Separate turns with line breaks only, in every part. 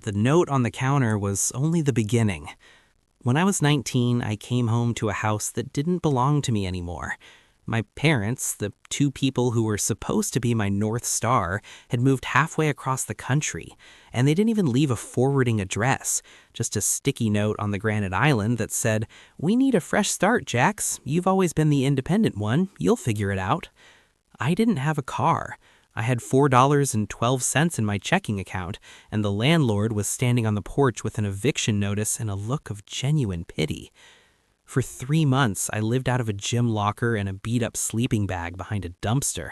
the note on the counter was only the beginning. When I was 19, I came home to a house that didn't belong to me anymore. My parents, the two people who were supposed to be my North Star, had moved halfway across the country, and they didn't even leave a forwarding address, just a sticky note on the granite island that said, "We need a fresh start, Jax. You've always been the independent one. You'll figure it out." I didn't have a car. I had $4.12 in my checking account, and the landlord was standing on the porch with an eviction notice and a look of genuine pity. For 3 months, I lived out of a gym locker and a beat-up sleeping bag behind a dumpster.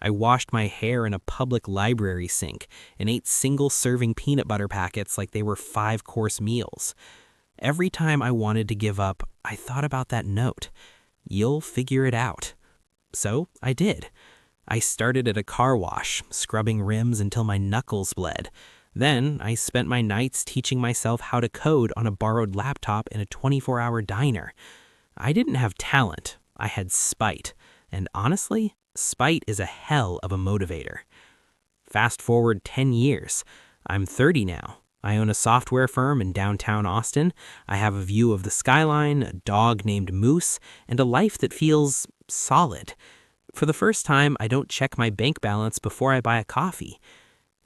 I washed my hair in a public library sink and ate single-serving peanut butter packets like they were 5-course meals. Every time I wanted to give up, I thought about that note. You'll figure it out. So I did. I started at a car wash, scrubbing rims until my knuckles bled. Then I spent my nights teaching myself how to code on a borrowed laptop in a 24-hour diner. I didn't have talent, I had spite. And honestly, spite is a hell of a motivator. Fast forward 10 years. I'm 30 now. I own a software firm in downtown Austin. I have a view of the skyline, a dog named Moose, and a life that feels solid. For the first time, I don't check my bank balance before I buy a coffee.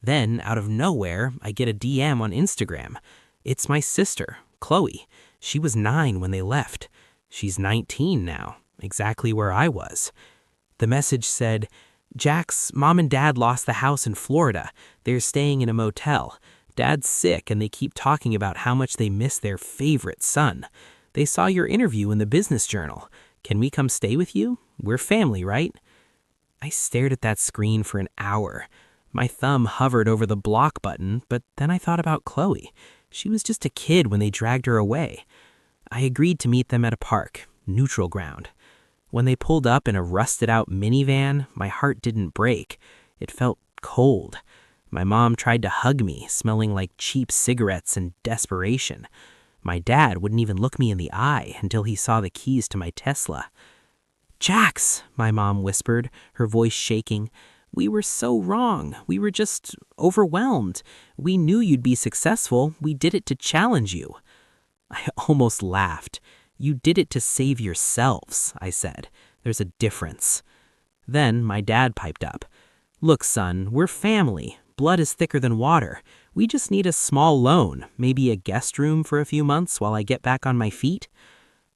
Then, out of nowhere, I get a DM on Instagram. It's my sister, Chloe. She was 9 when they left. She's 19 now, exactly where I was. The message said, "Jax, Mom and Dad lost the house in Florida. They're staying in a motel. Dad's sick and they keep talking about how much they miss their favorite son. They saw your interview in the Business Journal. Can we come stay with you? We're family, right?" I stared at that screen for an hour. My thumb hovered over the block button, but then I thought about Chloe. She was just a kid when they dragged her away. I agreed to meet them at a park, neutral ground. When they pulled up in a rusted-out minivan, my heart didn't break. It felt cold. My mom tried to hug me, smelling like cheap cigarettes and desperation. My dad wouldn't even look me in the eye until he saw the keys to my Tesla. "Jax," my mom whispered, her voice shaking. "We were so wrong. We were just overwhelmed. We knew you'd be successful. We did it to challenge you." I almost laughed. "You did it to save yourselves," I said. "There's a difference." Then my dad piped up. "Look, son, we're family. Blood is thicker than water. We just need a small loan, maybe a guest room for a few months while I get back on my feet."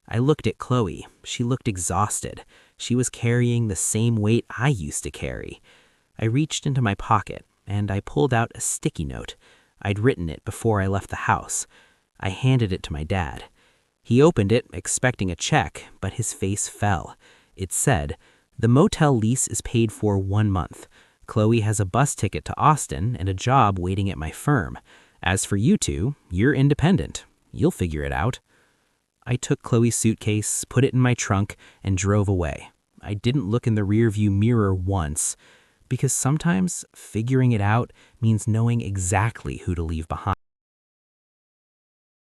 I looked at Chloe. She looked exhausted. She was carrying the same weight I used to carry. I reached into my pocket, and I pulled out a sticky note. I'd written it before I left the house. I handed it to my dad. He opened it, expecting a check, but his face fell. It said, "The motel lease is paid for 1 month. Chloe has a bus ticket to Austin and a job waiting at my firm. As for you two, you're independent. You'll figure it out." I took Chloe's suitcase, put it in my trunk, and drove away. I didn't look in the rearview mirror once. Because sometimes figuring it out means knowing exactly who to leave behind.